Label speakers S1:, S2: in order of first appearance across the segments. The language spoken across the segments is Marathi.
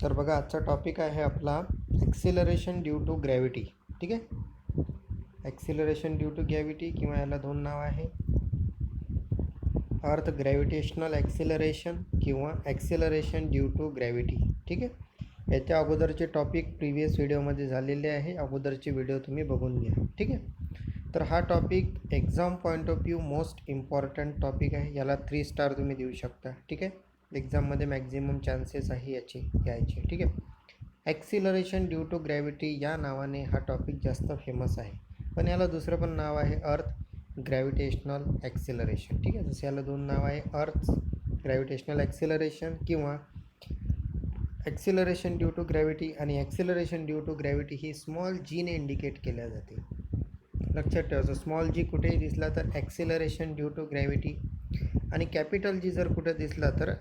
S1: तर बघा आजचा टॉपिक आहे आपला ॲक्सिलरेशन ड्यू टू ग्रॅव्हिटी. ठीक आहे. ॲक्सिलरेशन ड्यू टू ग्रॅव्हिटी किंवा याला दोन नाव आहे, अर्थ ग्रॅव्हिटेशनल ॲक्सिलरेशन किंवा ॲक्सिलरेशन ड्यू टू ग्रॅव्हिटी. ठीक आहे. याच्या अगोदरचे टॉपिक प्रिव्हियस व्हिडिओमध्ये झालेले आहे, अगोदरचे व्हिडिओ तुम्ही बघून घ्या. ठीक आहे. तर हा topic exam point of view most important topic आहे. याला 3 स्टार तुम्ही देऊ शकता. ठीक आहे. एक्झाममध्ये मॅक्झिमम चान्सेस आहे याचे यायचे. ठीक आहे. ॲक्सिलरेशन ड्यू टू ग्रॅव्हिटी या नावाने हा टॉपिक जास्त फेमस आहे, पण याला दुसरं पण नाव आहे अर्थ ग्रॅव्हिटेशनल ॲक्सिलरेशन. ठीक आहे. जसं याला दोन नाव आहे, अर्थ ग्रॅव्हिटेशनल ॲक्सिलरेशन किंवा ॲक्सिलरेशन ड्यू टू ग्रॅव्हिटी. आणि ॲक्सिलरेशन ड्यू टू ग्रॅव्हिटी ही स्मॉल जीने इंडिकेट केल्या जाते. लक्षात ठेवायचं, स्मॉल जी कुठेही दिसला तर ॲक्सिलरेशन ड्यू टू ग्रॅव्हिटी, आणि कॅपिटल जी जर कुठं दिसला तर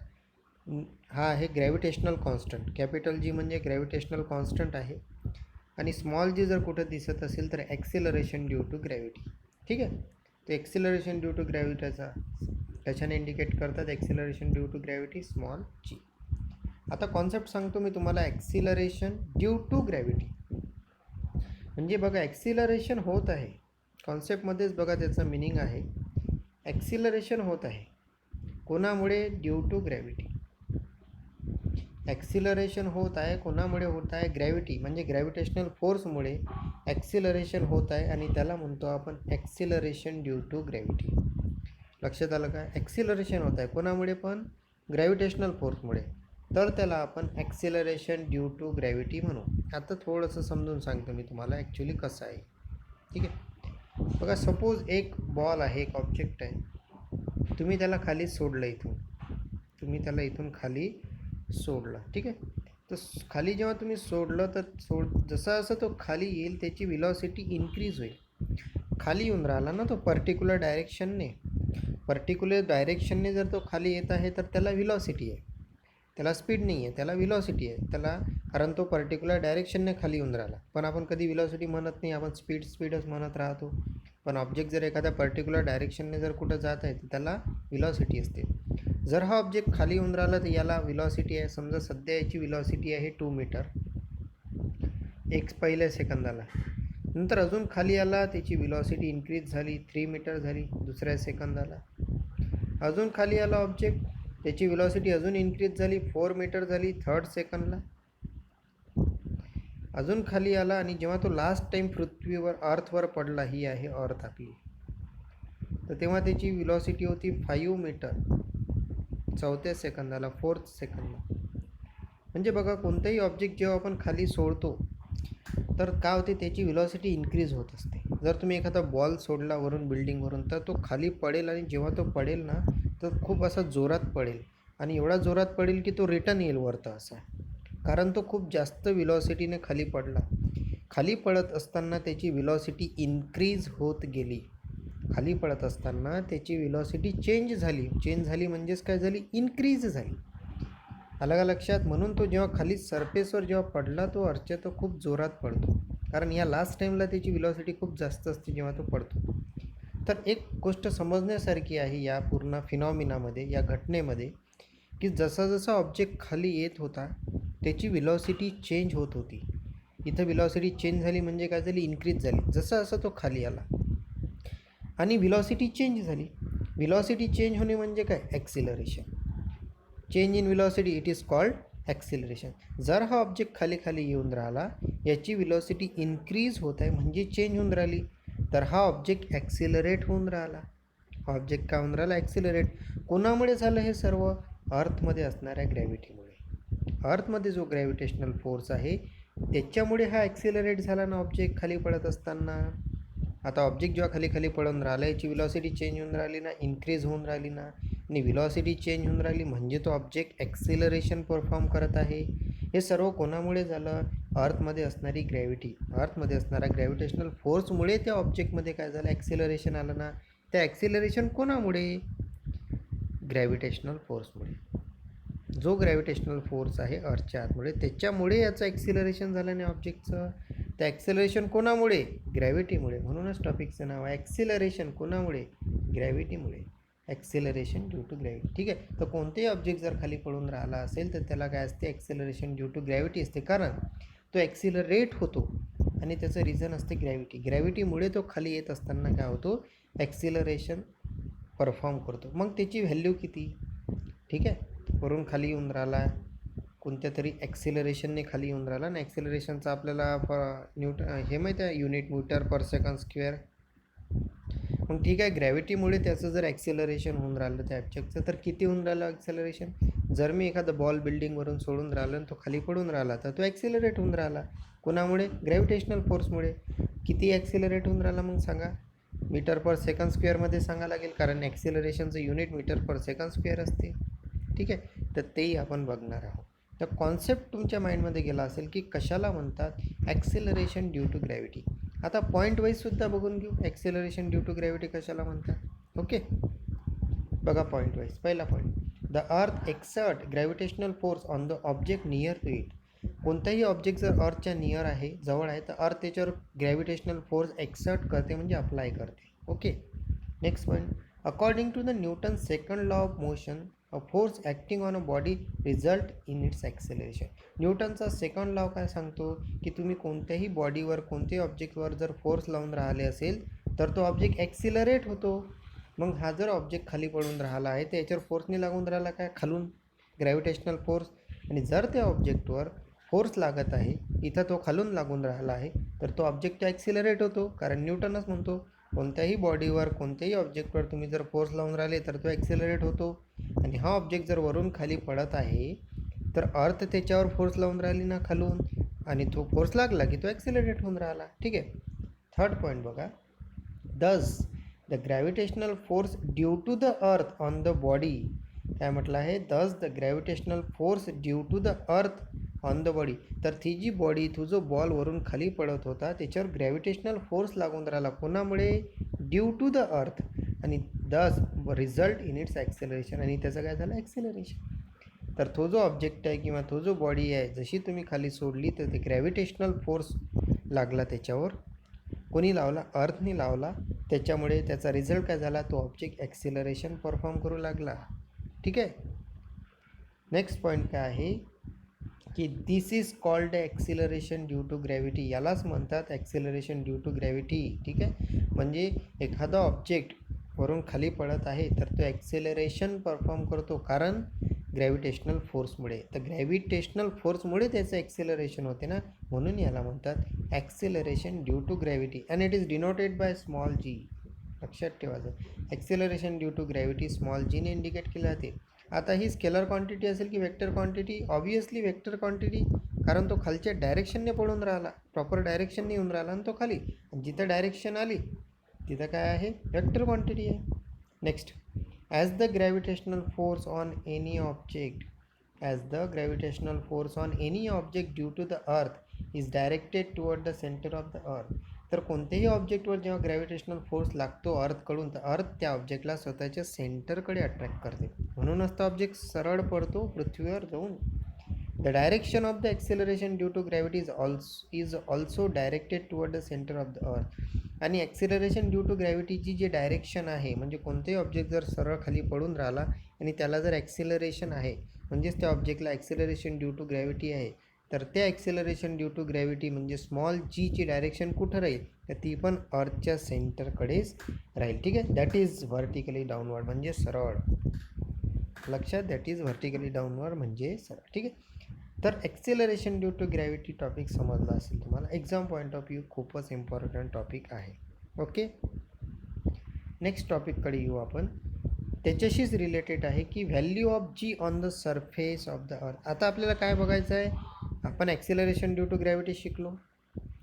S1: हा आहे ग्रॅव्हिटेशनल कॉन्स्टंट. कॅपिटल जी म्हणजे ग्रॅव्हिटेशनल कॉन्स्टंट आहे, आणि स्मॉल जी जर कुठं दिसत असेल तर ॲक्सिलरेशन ड्यू टू ग्रॅव्हिटी. ठीक आहे. तर ॲक्सिलरेशन ड्यू टू ग्रॅव्हिटीचा त्याच्याने इंडिकेट करतात acceleration due to gravity small G. आता कॉन्सेप्ट सांगतो मी तुम्हाला. ॲक्सिलरेशन ड्यू टू ग्रॅव्हिटी म्हणजे बघा, ॲक्सिलरेशन होत आहे, कॉन्सेप्टमध्येच बघा त्याचं मिनिंग आहे. ॲक्सिलरेशन होत आहे कोणामुळे? Due to gravity. ॲक्सिलरेशन होत आहे कोणामुळे होत आहे? ग्रॅव्हिटी म्हणजे ग्रॅव्हिटेशनल फोर्समुळे ॲक्सिलरेशन होत आहे, आणि त्याला म्हणतो आपण ॲक्सिलरेशन ड्यू टू ग्रॅव्हिटी. लक्षात आलं का? ॲक्सिलरेशन होत आहे कोणामुळे? पण ग्रॅव्हिटेशनल फोर्समुळे, तर त्याला आपण ॲक्सिलरेशन ड्यू टू ग्रॅव्हिटी म्हणू. आता थोडंसं समजून सांगतो मी तुम्हाला ॲक्च्युली कसं आहे. ठीक आहे. बघा, सपोज एक बॉल आहे, एक ऑब्जेक्ट आहे, तुम्ही त्याला खाली सोडलं, इथून खाली सोडला. ठीक आहे. तर खाली जेव्हा तुम्ही सोडलं तर जसं तो खाली येईल त्याची विलॉसिटी इन्क्रीज होईल. खाली येऊन राहिला ना तो पर्टिक्युलर डायरेक्शनने जर तो खाली येत आहे तर त्याला विलॉसिटी आहे, त्याला स्पीड नाही आहे, त्याला विलॉसिटी आहे. कारण तो पर्टिक्युलर डायरेक्शनने खाली येऊन राहिला. पण आपण कधी विलॉसिटी म्हणत नाही, आपण स्पीडच म्हणत राहतो. पण ऑब्जेक्ट जर एखाद्या पर्टिक्युलर डायरेक्शनने जर कुठं जात आहे तर त्याला विलॉसिटी असते. जर हा ऑब्जेक्ट खाली येऊन राहिला तर याला विलॉसिटी आहे. समजा सध्या याची विलॉसिटी आहे 2 मीटर पहिल्या सेकंदाला. नंतर अजून खाली आला, त्याची विलॉसिटी इन्क्रीज झाली, 3 मीटर झाली दुसऱ्या सेकंदाला. अजून खाली आला ऑब्जेक्ट, त्याची विलॉसिटी अजून इन्क्रीज झाली, 4 मीटर झाली थर्ड सेकंडला. अजून खाली आला, आणि जेव्हा तो लास्ट टाईम पृथ्वीवर अर्थवर पडला, ही आहे अर्थ आपली, तर तेव्हा त्याची विलॉसिटी होती 5 मीटर चौथ्या सेकंदाला, 4th सेकंदला. म्हणजे बघा, कोणताही ऑब्जेक्ट जेव्हा आपण खाली सोडतो तर काय होते, त्याची विलॉसिटी इन्क्रीज होत असते. जर तुम्ही एखादा बॉल सोडला वरून बिल्डिंगवरून तर तो खाली पडेल, आणि जेव्हा तो पडेल ना तर खूप असा जोरात पडेल, आणि एवढा जोरात पडेल की तो रिटर्न येईल वरतं असा, कारण तो खूप जास्त विलॉसिटीने खाली पडला. खाली पडत असताना त्याची विलॉसिटी इन्क्रीज होत गेली. खाली पडत असताना त्याची विलॉसिटी चेंज झाली म्हणजेच काय झाली? इन्क्रीज झाली. आलं का लक्षात? म्हणून तो जेव्हा खाली सरफेसवर जेव्हा पडला तो अर्थ तो खूप जोरात पडतो, कारण या लास्ट टाईमला त्याची विलॉसिटी खूप जास्त असते जेव्हा तो पडतो. तर एक गोष्ट समजण्यासारखी आहे या पूर्ण फिनॉमिनामध्ये, या घटनेमध्ये, की जसा ऑब्जेक्ट खाली येत होता त्याची विलॉसिटी चेंज होत होती. इथं विलॉसिटी चेंज झाली म्हणजे काय झाली? इन्क्रीज झाली. जसं तो खाली आला आणि विलॉसिटी चेंज झाली. विलॉसिटी चेंज होणे म्हणजे काय? Acceleration. Change in velocity, it is called acceleration. जर हा ऑब्जेक्ट खाली येऊन राहिला, याची विलॉसिटी इन्क्रीज होत आहे म्हणजे चेंज होऊन राहिली, तर हा ऑब्जेक्ट ॲक्सिलरेट होऊन राहिला. हा ऑब्जेक्ट काय होऊन राहिला? ॲक्सिलरेट. कोणामुळे झालं हे सर्व? अर्थमध्ये असणाऱ्या ग्रॅव्हिटीमुळे. अर्थमध्ये जो ग्रॅव्हिटेशनल फोर्स आहे त्याच्यामुळे हा ॲक्सिलरेट झाला ना ऑब्जेक्ट खाली पडत असताना. आता ऑब्जेक्ट जेव्हा खाली पडून राहिला, याची विलॉसिटी चेंज होऊन राहिली ना, इन्क्रीज होऊन राहिली ना, आणि विलॉसिटी चेंज होऊन राहिली म्हणजे तो ऑब्जेक्ट ॲक्सिलरेशन परफॉर्म करत आहे. हे सर्व कोणामुळे झालं? अर्थमध्ये असणारी ग्रॅव्हिटी, अर्थमध्ये असणारा ग्रॅव्हिटेशनल फोर्समुळे त्या ऑब्जेक्टमध्ये काय झालं? ॲक्सिलरेशन आलं ना. त्या ॲक्सिलरेशन कोणामुळे? ग्रॅव्हिटेशनल फोर्समुळे. जो ग्रॅव्हिटेशनल फोर्स आहे अर्थच्या आतमुळे, त्याच्यामुळे याचं ॲक्सिलरेशन झालं नाही ऑब्जेक्टचं. त्या ॲक्सिलरेशन कोणामुळे? ग्रॅव्हिटीमुळे. म्हणूनच टॉपिकचं नाव आहे ॲक्सिलरेशन कोणामुळे? ग्रॅव्हिटीमुळे. Acceleration due to gravity. ठीक आहे. तर कोणतेही ऑब्जेक्ट जर खाली पडून राहिला असेल तर त्याला काय असते, ॲक्सिलरेशन ड्यू टू ग्रॅव्हिटी असते. कारण तो ॲक्सिलरेट होतो आणि त्याचं रिझन असते ग्रॅव्हिटी. ग्रॅव्हिटीमुळे तो खाली येत असताना काय होतो, ॲक्सिलरेशन परफॉर्म करतो. मग त्याची व्हॅल्यू किती? ठीक आहे. वरून खाली येऊन राहिला, कोणत्या तरी ॲक्सिलरेशनने खाली येऊन राहिला आणि ॲक्सिलरेशनचा आपल्याला हे माहीत आहे, unit metre per second square. मग ठीक आहे, ग्रॅव्हिटीमुळे त्याचं जर ॲक्सिलरेशन होऊन राहिलं त्या ऑब्जेक्टचं, तर किती होऊन राहिलं ॲक्सिलरेशन? जर मी एखादा बॉल बिल्डिंगवरून सोडून राहिलो आणि तो खाली पडून राहिला तर तो ॲक्सिलरेट होऊन राहिला. कोणामुळे? ग्रॅव्हिटेशनल फोर्समुळे. किती ॲक्सिलरेट होऊन राहिला मग सांगा? मीटर पर सेकंड स्क्वेअरमध्ये सांगा लागेल, कारण ॲक्सिलरेशनचं unit metre per second square असते. ठीक आहे. तर तेही आपण बघणार आहोत. तर कॉन्सेप्ट तुमच्या माइंडमध्ये गेला असेल की कशाला म्हणतात ॲक्सिलरेशन ड्यू टू ग्रॅव्हिटी. आता पॉईंट वाईजसुद्धा बघून घेऊ ॲक्सिलरेशन ड्यू टू ग्रॅव्हिटी कशाला म्हणतात. ओके, बघा पॉईंट वाईज. पहिला point, the earth exert gravitational force on the object near to it. कोणताही ऑब्जेक्ट जर अर्थच्या नियर आहे, जवळ आहे, तर अर्थ त्याच्यावर ग्रॅव्हिटेशनल फोर्स एक्सर्ट करते, म्हणजे अप्लाय करते. Okay. Next point, according to the Newton second law of motion, a force acting on a body result in its acceleration. न्यूटनचा सेकंड लॉ काय सांगतो की तुम्ही कोणत्याही बॉडीवर, कोणत्याही ऑब्जेक्टवर जर फोर्स लावून राहिले असेल तर तो ऑब्जेक्ट ॲक्सिलरेट होतो. मग हा जर ऑब्जेक्ट खाली पडून राहिला आहे तर याच्यावर फोर्सने लागून राहिला काय, खालून ग्रॅव्हिटेशनल फोर्स. आणि जर त्या ऑब्जेक्टवर फोर्स लागत आहे, इथं तो खालून लागून राहिला आहे, तर तो ऑब्जेक्ट ॲक्सिलरेट होतो. कारण न्यूटनच म्हणतो कोणत्याही बॉडीवर, कोणत्याही ऑब्जेक्टवर तुम्ही जर फोर्स लावून राहिले तर तो ॲक्सिलरेट होतो. आणि हा ऑब्जेक्ट जर वरून खाली पडत आहे तर अर्थ त्याच्यावर फोर्स लावून राहिली ना खालून, आणि तो फोर्स लागला की तो ॲक्सिलरेट होऊन राहिला. ठीक आहे. थर्ड पॉईंट बघा, thus the gravitational force due to the earth on the body. काय म्हटलं आहे, thus the gravitational force due to the earth on the body. तर ती जी बॉडी, तो जो बॉल वरून खाली पडत होता त्याच्यावर ग्रॅव्हिटेशनल फोर्स लागून राहिला. कोणामुळे? Due to the earth. आणि दस रिझल्ट इन इट्स ॲक्सेलरेशन, आणि त्याचं काय झालं, ॲक्सेलरेशन. तर तो जो ऑब्जेक्ट आहे किंवा तो जो बॉडी आहे, जशी तुम्ही खाली सोडली तर ते ग्रॅव्हिटेशनल फोर्स लागला त्याच्यावर. कोणी लावला? अर्थने लावला. त्याच्यामुळे त्याचा रिझल्ट काय झाला, तो ऑब्जेक्ट ॲक्सिलरेशन परफॉर्म करू लागला. ठीक आहे. नेक्स्ट पॉईंट काय आहे की this is called acceleration due to gravity. यालाच म्हणतात ॲक्सिलरेशन ड्यू टू ग्रॅव्हिटी. ठीक आहे. म्हणजे एखादा ऑब्जेक्ट वरून खाली पडत आहे तर तो ॲक्सिलरेशन परफॉर्म करतो, कारण ग्रॅव्हिटेशनल फोर्समुळे. तर ग्रॅव्हिटेशनल फोर्समुळे त्याचं ॲक्सिलरेशन होते ना, म्हणून याला म्हणतात acceleration due to gravity. And it is denoted by small G. लक्षात ठेवायचं, acceleration due to gravity small जीने इंडिकेट केले जाते. आता ही स्केलर क्वांटिटी असेल की vector quantity? Obviously vector quantity, कारण तो खालच्या डायरेक्शनने पडून राहिला, प्रॉपर डायरेक्शनने येऊन राहिला आणि तो खाली. जिथं डायरेक्शन आली तिथं काय आहे, वेक्टर क्वांटिटी आहे. Next, as the gravitational force on any object, as the gravitational force on any object due to the earth is directed toward the centre of the earth. तर कोणत्याही ऑब्जेक्टवर जेव्हा ग्रॅव्हिटेशनल फोर्स लागतो अर्थकडून, तर अर्थ त्या ऑब्जेक्टला स्वतःच्या सेंटरकडे अट्रॅक्ट करते, म्हणूनच तो ऑब्जेक्ट सरळ पडतो पृथ्वीवर जाऊन. The direction of the acceleration due to gravity is also directed toward the centre of the earth. आणि ॲक्सिलरेशन ड्यू टू ग्रॅव्हिटीची जी डायरेक्शन आहे, म्हणजे कोणतेही ऑब्जेक्ट जर सरळ खाली पडून राहिला आणि त्याला जर ॲक्सिलरेशन आहे, म्हणजेच त्या ऑब्जेक्टला ॲक्सिलरेशन ड्यू टू ग्रॅव्हिटी आहे, तर त्या ॲक्सिलरेशन ड्यू टू ग्रॅव्हिटी म्हणजे स्मॉल जीची डायरेक्शन कुठं राहील, तर ती पण अर्थच्या सेंटरकडेच राहील. ठीक आहे. दॅट इज व्हर्टिकली डाऊनवर्ड, म्हणजे सरळ. लक्षात, दॅट इज व्हर्टिकली डाऊनवर्ड म्हणजे सरळ. ठीक आहे. तर acceleration due to gravity topic समजला असेल तुम्हाला. एक्झाम पॉईंट ऑफ व्ह्यू खूपच इम्पॉर्टंट टॉपिक आहे. ओके. नेक्स्ट टॉपिककडे येऊ आपण. त्याच्याशीच रिलेटेड आहे की value of G on the surface of the earth. आता आपल्याला काय बघायचं आहे, आपण ॲक्सिलरेशन ड्यू टू ग्रॅव्हिटी शिकलो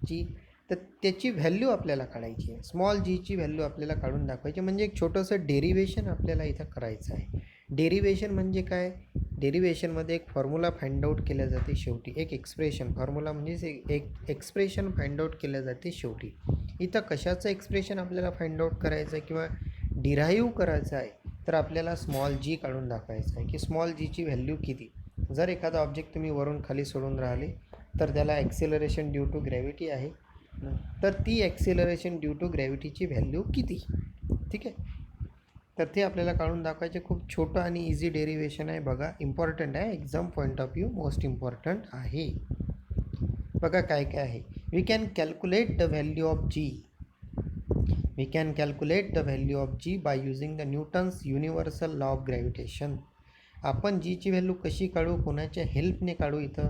S1: जी, तर त्याची व्हॅल्यू आपल्याला काढायची आहे. स्मॉल जीची व्हॅल्यू आपल्याला काढून दाखवायची, म्हणजे एक छोटंसं डेरिवेशन आपल्याला इथं करायचं आहे. डेरिवेशन म्हणजे काय, डेरिवेशनमध्ये एक फॉर्म्युला फाइंड आउट केल्या जाते शेवटी, एक एक्सप्रेशन, फॉर्म्युला म्हणजे एक एक्सप्रेशन फाइंड आउट केल्या जाते शेवटी. इथं कशाचं एक्सप्रेशन आपल्याला फाइंड आउट करायचं आहे किंवा डिराईव्ह करायचं आहे, तर आपल्याला स्मॉल जी काढून दाखवायचं आहे की स्मॉल जीची व्हॅल्यू किती. जर एखादा ऑब्जेक्ट तुम्ही वरून खाली सोडून राहिले तर त्याला ॲक्सिलरेशन ड्यू टू ग्रॅव्हिटी आहे, तर ती ॲक्सिलरेशन ड्यू टू ग्रॅव्हिटीची व्हॅल्यू किती. ठीक आहे. तर ते आपल्याला काढून दाखवायचे. खूप छोटं आणि इझी डेरिव्हेशन आहे बघा. इम्पॉर्टंट आहे, exam point of view most important आहे. बघा काय काय आहे. We can calculate the value of G. We can calculate the value of g by using the Newton's universal law of gravitation. आपण जीची व्हॅल्यू कशी काढू, कोणाच्या हेल्पने काढू, इथं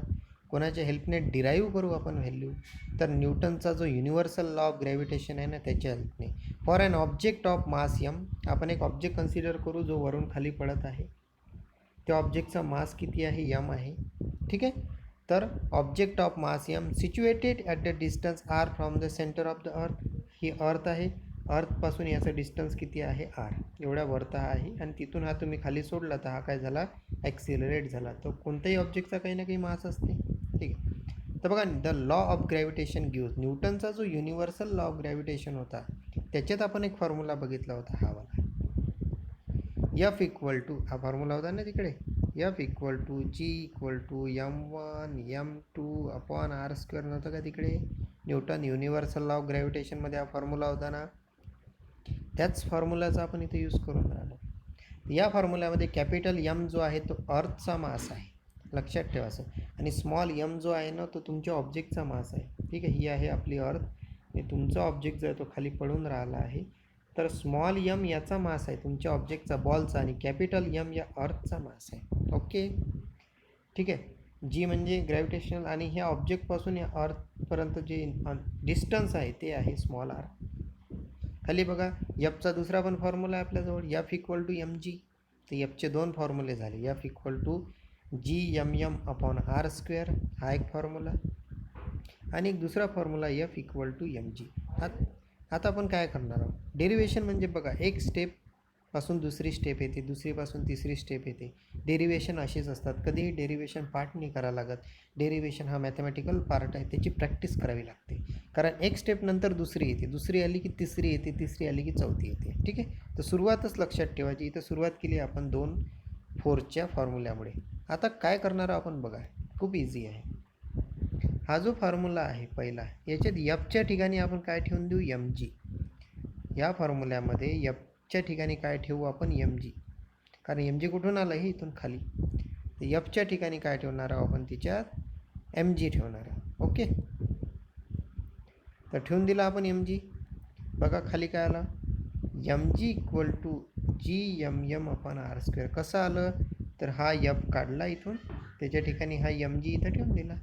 S1: कोणाच्या हेल्पने डिराईव्ह करू आपण व्हॅल्यू, तर न्यूटनचा जो युनिव्हर्सल लॉ ऑफ ग्रॅव्हिटेशन आहे ना त्याच्या हेल्पने. For an object of mass M, आपण एक ऑब्जेक्ट कन्सिडर करू जो वरून खाली पडत आहे. त्या ऑब्जेक्टचा मास किती आहे, यम आहे. ठीक आहे. तर object of mass M situated at the distance R from the centre of the earth. ही अर्थ आहे, अर्थपासून याचा डिस्टन्स किती आहे, आर एवढ्या वरत आहे. आणि तिथून हा तुम्ही खाली सोडला तर हा काय झाला, ॲक्सिलरेट झाला. तर कोणत्याही ऑब्जेक्टचा काही ना काही मास असते. ठीक आहे. तर बघा, the law of gravitation gives, न्यूटनचा जो युनिव्हर्सल लॉ ऑफ ग्रॅव्हिटेशन होता त्याच्यात आपण एक फॉर्म्युला बघितला होता, हा वाला. एफ इक्वल टू, हा फॉर्म्युला होता ना तिकडे, F equal to G equal to M1 M2 upon R square नव्हतं का तिकडे. न्यूटन युनिव्हर्सल लॉ ऑफ ग्रॅव्हिटेशनमध्ये हा फॉर्म्युला होता ना, त्याच फॉर्म्युलाचा आपण इथे यूज करून राहिलो. या फॉर्म्युल्यामध्ये कॅपिटल एम जो आहे तो अर्थचा मास आहे, लक्षात ठेवा असं. आणि स्मॉल एम जो आहे ना तो तुमच्या ऑब्जेक्टचा मास आहे. ठीक आहे. ही आहे आपली अर्थ, आणि तुमचा ऑब्जेक्ट जो आहे तो खाली पडून राहिला आहे. तर स्मॉल एम याचा मास आहे तुमच्या ऑब्जेक्टचा, बॉलचा, आणि कॅपिटल एम या अर्थचा मास आहे. ओके. ठीक आहे. जी म्हणजे ग्रॅव्हिटेशनल, आणि ह्या ऑब्जेक्टपासून या अर्थपर्यंत जे डिस्टन्स आहे ते आहे स्मॉल आर. खाली बघा, एफचा दुसरा पण फॉर्म्युला आहे आपल्याजवळ, F equal to M G. तर एफचे दोन फॉर्म्युले झाले, F equal to G M M upon R square, हा एक फॉर्म्युला, आणि एक दुसरा formula F equal to M G. आता आपण काय करणार आहोत, डेरिव्हेशन म्हणजे बघा, एक स्टेपपासून दुसरी स्टेप येते, दुसरीपासून तिसरी स्टेप येते. डेरिव्हेशन असेच असतात, कधीही डेरिव्हेशन पार्ट नाही करावं लागत. डेरिव्हेशन हा मॅथमॅटिकल पार्ट आहे, त्याची प्रॅक्टिस करावी लागते. कारण एक स्टेप नंतर दुसरी येते, दुसरी आली की तिसरी येते, तिसरी आली की चौथी येते. ठीक आहे. तर सुरुवातच लक्षात ठेवायची. इथं सुरुवात केली आपण 2/4च्या फॉर्म्युल्यामुळे. आता काय करणार आपण बघा, खूप इझी आहे. हा जो फॉर्म्युला आहे पहिला, याच्यात एफच्या ठिकाणी आपण काय ठेवून देऊ, एम जी. या फॉर्म्युल्यामध्ये एफच्या ठिकाणी काय ठेवू आपण, एम जी. कारण एम जी कुठून आलं, हे इथून खाली. तर एफच्या ठिकाणी काय ठेवणार आहोत आपण, तिच्यात एम जी ठेवणार आहोत. ओके. तर ठेवून दिला आपण एम जी. बघा खाली काय आलं, M G equal to G M M upon R square. कसं आलं, तर हा एफ काढला इथून, त्याच्या ठिकाणी हा एम जी इथं ठेवून दिला.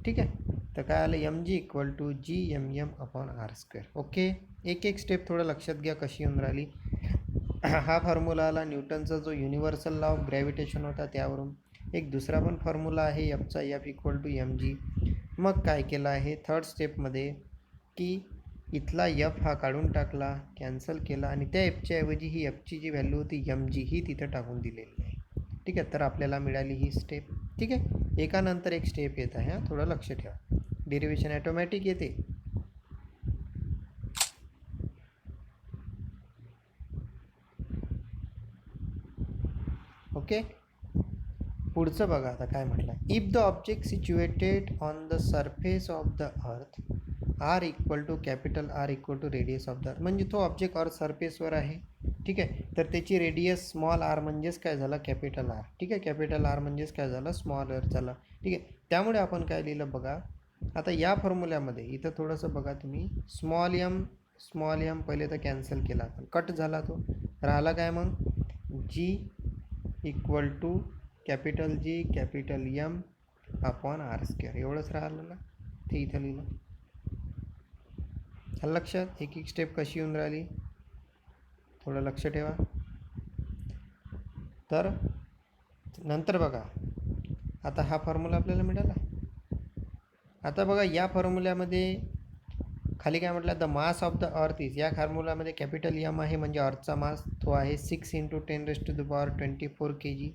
S1: ठीक आहे. तर काय आलं, M G equal to G M M upon R square. Okay. एक एक स्टेप थोडं लक्षात घ्या कशी येऊन राहिली. हा फॉर्म्युला आला न्यूटनचा जो युनिव्हर्सल लॉ ऑफ ग्रॅव्हिटेशन होता त्यावरून. एक दुसरा पण फॉर्म्युला आहे एफचा, F equal to M G. मग काय केलं आहे थर्ड स्टेपमध्ये, की इथला एफ हा काढून टाकला, कॅन्सल केला, आणि त्या एफच्या ऐवजी ही एफची जी व्हॅल्यू होती एम जी ही तिथं टाकून दिलेली आहे. ठीक आहे. तर आपल्याला मिळाली ही स्टेप. ठीक आहे. एकानंतर एक स्टेप येत आहे, थोडं लक्ष ठेवा. डेरिव्हेशन ॲटोमॅटिक येते. ओके. पुढचं बघा आता काय म्हटलं, if the object situated on the surface of the earth R equal to capital R equal to radius of the earth. म्हणजे तो ऑब्जेक्ट अर्थ सरफेसवर आहे. ठीक आहे. तर त्याची रेडियस स्मॉल आर म्हणजेच काय झालं, कॅपिटल आर. ठीक आहे. कॅपिटल आर म्हणजेच काय झालं, स्मॉल आर झालं. ठीक आहे. त्यामुळे आपण काय लिहिलं बघा, आता या फॉर्म्युल्यामध्ये इथं थोडंसं बघा तुम्ही, स्मॉल एम पहिले तर कॅन्सल केला आपण, कट झाला तो, राहिला काय मग, G equal to capital G capital M upon R square, एवढंच राहिलं ना, ते इथं लिहिलं. लक्षात, एक एक स्टेप कशी येऊन राहिली, थोडं लक्ष ठेवा. तर नंतर बघा, आता हा फॉर्म्युला आपल्याला मिळाला. आता बघा या फॉर्म्युल्यामध्ये खाली काय म्हटलं, the mass of the earth is, या फॉर्म्युल्यामध्ये कॅपिटल एम आहे म्हणजे अर्थचा मास, तो आहे 6 × 10⁻24 kg.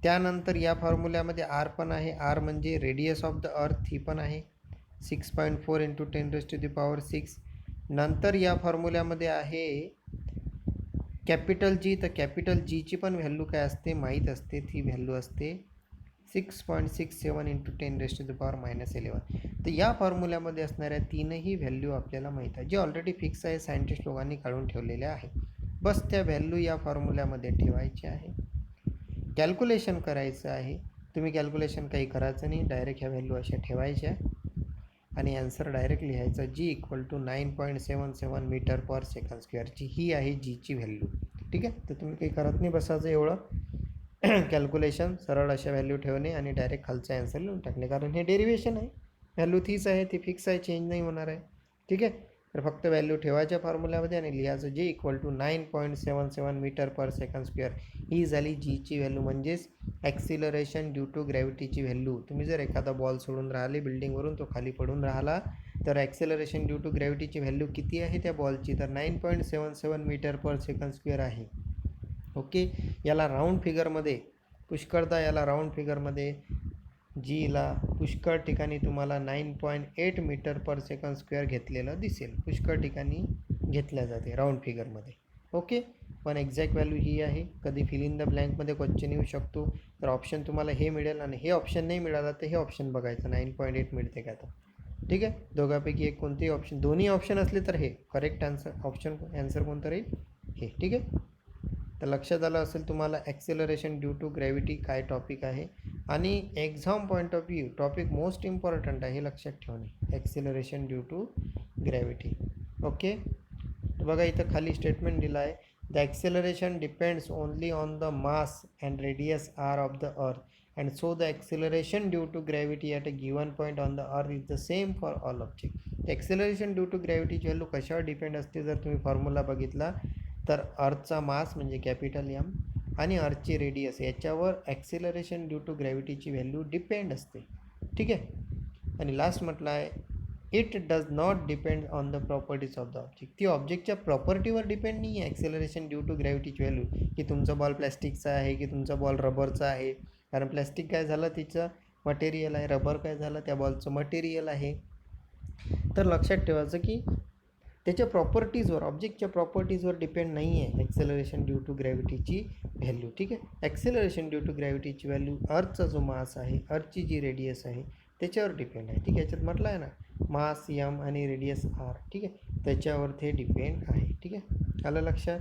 S1: त्यानंतर या फॉर्म्युल्यामध्ये आर पण आहे, आर म्हणजे रेडियस ऑफ द अर्थ, ही पण आहे 6.4 × 10⁻6. नंतर या फॉर्म्युल्यामध्ये आहे कॅपिटल जी, तर कॅपिटल जीची पण व्हॅल्यू काय असते माहीत असते, ती व्हॅल्यू असते 6.67 × 10⁻11. तर या फॉर्म्युल्यामध्ये असणाऱ्या तीनही व्हॅल्यू आपल्याला माहीत आहे, जे ऑलरेडी फिक्स आहे, सायंटिस्ट लोकांनी काढून ठेवलेल्या आहे. बस त्या व्हॅल्यू या फॉर्म्युल्यामध्ये ठेवायचे आहे. कॅल्क्युलेशन करायचं आहे. तुम्ही कॅल्क्युलेशन काही करायचं नाही, डायरेक्ट ह्या व्हॅल्यू अशा ठेवायच्या आणि ॲन्सर डायरेक्ट लिहायचा. G equal to 9.77 metre per second स्क्वेअरची ही आहे जीची व्हॅल्यू. ठीक आहे, तर तुम्ही काही करत नाही बसायचं एवढं कॅल्क्युलेशन, सरळ अशा व्हॅल्यू ठेवणे आणि डायरेक्ट खालचा ॲन्सर लिहून टाकणे, कारण हे डेरिवेशन आहे. व्हॅल्यू तीच आहे, ती फिक्स आहे, चेंज नाही होणार आहे. ठीक आहे, तर फक्त व्हॅल्यू ठेवायच्या फॉर्म्युल्यामध्ये आणि लिहायचं G equal to 9.77 metre per second square ही झाली जीची व्हॅल्यू, म्हणजेच ॲक्सिलरेशन ड्यू टू ग्रॅव्हिटीची व्हॅल्यू. तुम्ही जर एखादा बॉल सोडून राहिले बिल्डिंगवरून, तो खाली पडून राहिला, तर ॲक्सिलरेशन ड्यू टू ग्रॅव्हिटीची व्हॅल्यू किती आहे त्या बॉलची, तर 9.77 मीटर पर सेकंड स्क्वेअर आहे. ओके, याला राऊंड फिगरमध्ये पुष्कळदा याला राऊंड फिगरमध्ये जीला पुष्कळ ठिकाणी तुम्हाला 9.8 मीटर पर सेकंड स्क्वेअर घेतलेलं दिसेल, पुष्कळ ठिकाणी घेतल्या जाते राऊंड फिगरमध्ये. ओके, पण एक्झॅक्ट व्हॅल्यू ही आहे. कधी फिल इन द ब्लँकमध्ये क्वेश्चन येऊ शकतो, तर ऑप्शन तुम्हाला हे मिळेल आणि हे ऑप्शन नाही मिळालं तर हे ऑप्शन बघायचं 9.8 मिळते का तर. ठीक आहे, दोघांपैकी एक कोणतेही ऑप्शन, दोन्ही ऑप्शन असले तर हे करेक्ट ॲन्सर कोणतं राहील हे. ठीक आहे, तर लक्षात आलं असेल तुम्हाला ॲक्सेलरेशन ड्यू टू ग्रॅव्हिटी काय टॉपिक आहे. आणि exam point of view topic most important आहे, हे लक्षात ठेवणे, acceleration due to gravity. Okay, बघा इथं खाली स्टेटमेंट दिलं आहे, the acceleration depends only on the mass and radius R of the earth and so the acceleration due to gravity at a given point on the earth is the same for all object. Acceleration due to ग्रॅव्हिटीची व्हॅल्यू कशावर डिपेंड असते, जर तुम्ही फॉर्म्युला बघितला तर अर्थचा मास म्हणजे कॅपिटल एम आणि अर्थची रेडियस याच्यावर ॲक्सेलरेशन ड्यू टू ग्रॅव्हिटीची व्हॅल्यू डिपेंड असते. ठीक आहे, आणि लास्ट म्हटलं आहे it does not depend on the properties of the object. ती ऑब्जेक्टच्या प्रॉपर्टीवर डिपेंड नाही आहे ॲक्सेलरेशन ड्यू टू ग्रॅव्हिटीची व्हॅल्यू, की तुमचा बॉल प्लॅस्टिकचा आहे की तुमचा बॉल रबरचा आहे. कारण प्लॅस्टिक काय झालं तिचं मटेरियल आहे, रबर काय झालं त्या बॉलचं मटेरियल आहे. तर लक्षात ठेवायचं की त्याच्या प्रॉपर्टीजवर, ऑब्जेक्टच्या प्रॉपर्टीजवर डिपेंड नाही आहे ॲक्सेलरेशन ड्यू टू ग्रॅव्हिटीची व्हॅल्यू. ठीक आहे, ॲक्सेलरेशन ड्यू टू ग्रॅव्हिटीची व्हॅल्यू अर्थचा जो मास आहे, अर्थची जी रेडियस आहे त्याच्यावर डिपेंड आहे. ठीक आहे, याच्यात म्हटलं आहे ना मास यम आणि रेडियस आर. ठीक आहे, त्याच्यावर ते डिपेंड आहे. ठीक आहे, आलं लक्षात.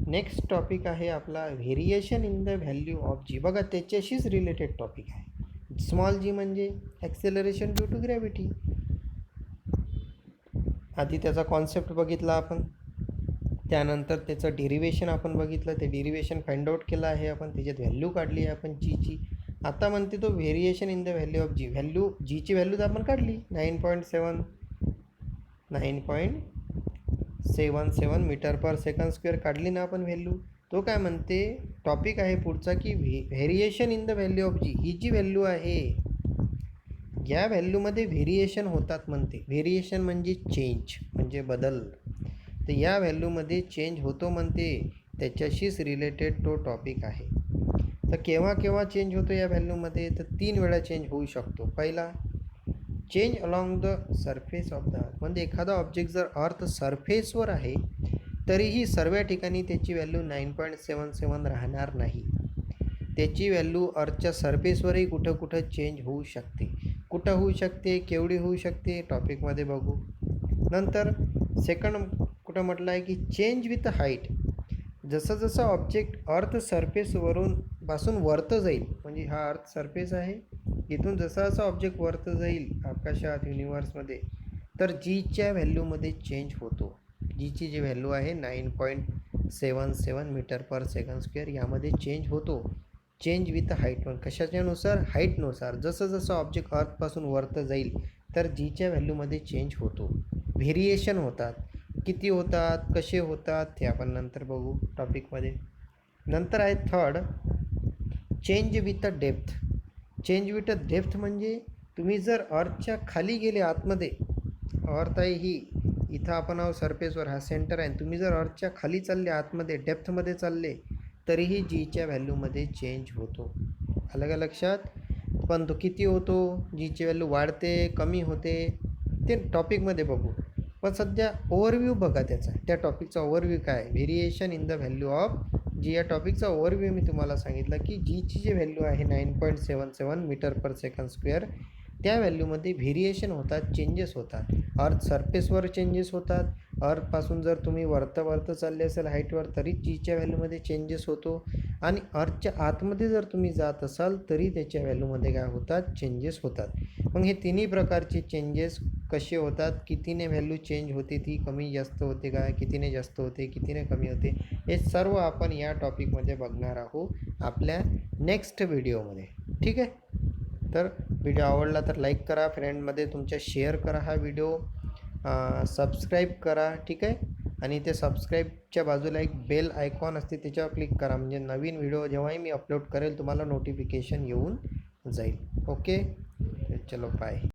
S1: नेक्स्ट टॉपिक आहे आपला variation in the value of G. बघा त्याच्याशीच रिलेटेड टॉपिक आहे. स्मॉल जी म्हणजे ॲक्सेलरेशन ड्यू टू ग्रॅव्हिटी. आधी त्याचा कॉन्सेप्ट बघितला आपण, त्यानंतर त्याचं डेरिवेशन आपण बघितलं, ते डेरिवेशन फाइंड आउट केलं आहे आपण, त्याच्यात व्हॅल्यू काढली आहे आपण जीची. आता म्हणते तो variation in the value of G. Value जीची व्हॅल्यू तर आपण काढली 9.77 मीटर पर सेकंड स्क्वेअर काढली ना आपण व्हॅल्यू. तो काय म्हणते टॉपिक आहे पुढचा की variation in the value of G. ही जी व्हॅल्यू आहे या व्हॅल्यूमध्ये व्हेरिएशन होतात म्हणते. व्हेरिएशन म्हणजे चेंज म्हणजे बदल, तर या व्हॅल्यूमध्ये चेंज होतो म्हणते, त्याच्याशीच रिलेटेड तो टॉपिक आहे. तर केव्हा केव्हा चेंज होतो या व्हॅल्यूमध्ये, तर 3 वेळा चेंज होऊ शकतो. पहिला change along the surface of the earth, म्हणजे एखादा ऑब्जेक्ट जर अर्थ सरफेसवर आहे तरीही सर्व ठिकाणी त्याची व्हॅल्यू 9.77 राहणार नाही. त्याची व्हॅल्यू अर्थच्या सरफेसवरही कुठं कुठं चेंज होऊ शकते. कुठं होऊ शकते, केवढी होऊ शकते, टॉपिकमध्ये बघू. नंतर सेकंड कुठं म्हटलं आहे की चेंज विथ हाईट. जसं जसं ऑब्जेक्ट अर्थ सरफेसवरून पासून वरतं जाईल, म्हणजे हा अर्थ सरफेस आहे, इथून जसा जसा ऑब्जेक्ट वरतं जाईल आकाशात युनिवर्समध्ये, तर जीच्या व्हॅल्यूमध्ये चेंज होतो. जीची जी व्हॅल्यू आहे 9.77 मीटर पर सेकंड स्क्वेअर यामध्ये चेंज होतो. चेंज विथ हाईट, पण कशाच्यानुसार, हाईटनुसार. जसं जसं ऑब्जेक्ट अर्थपासून वरतं जाईल तर जीच्या व्हॅल्यूमध्ये चेंज होतो. व्हेरिएशन होतात, किती होतात, कसे होतात ते आपण नंतर बघू टॉपिकमध्ये. नंतर आहे third change with a depth. Change with a depth म्हणजे तुम्ही जर अर्थच्या खाली गेले आतमध्ये, अर्थ आहे ही, इथं आपण आहोत सरफेसवर, हा सेंटर आहे, तुम्ही जर अर्थच्या खाली चालले आतमध्ये डेप्थमध्ये चालले तरीही जीच्या व्हॅल्यूमध्ये चेंज होतो. आलं का लक्षात. पण तो किती होतो, जीची व्हॅल्यू वाढते कमी होते ते टॉपिकमध्ये बघू. पण सध्या ओव्हरव्ह्यू बघा त्याचा, त्या टॉपिकचा ओव्हरव्ह्यू काय, variation in the value of G. या टॉपिकचा ओव्हरव्ह्यू मी तुम्हाला सांगितलं की जीची जी व्हॅल्यू आहे 9.77 मीटर पर सेकंड स्क्वेअर, त्या व्हॅल्यूमध्ये व्हेरिएशन होतात, चेंजेस होतात. अर्थ सरफेसवर चेंजेस होतात. अर्थपासून जर तुम्ही वरतं चालले असेल हाईटवर तरी जीच्या व्हॅल्यूमध्ये चेंजेस होतो आणि अर्थच्या आतमध्ये जर तुम्ही जात असाल तरी त्याच्या व्हॅल्यूमध्ये काय होतात, चेंजेस होतात. मग हे तिन्ही प्रकारचे चेंजेस कसे होतात, कितीने व्हॅल्यू चेंज होते, ती कमी जास्त होते का, कितीने जास्त होते, कितीने कमी होते, हे सर्व आपण या टॉपिकमध्ये बघणार आहोत आपल्या नेक्स्ट व्हिडिओमध्ये. ठीक आहे. तर व्हिडिओ आवडला तर लाईक करा, फ्रेंडमध्ये तुमच्या शेअर करा हा व्हिडिओ, सबस्क्राईब करा. ठीक आहे. आणि ते सबस्क्राईबच्या बाजूला एक बेल आयकॉन असते त्याच्यावर क्लिक करा, म्हणजे नवीन व्हिडिओ जेव्हाही मी अपलोड करेल तुम्हाला नोटिफिकेशन येऊन जाईल. ओके. चलो बाय.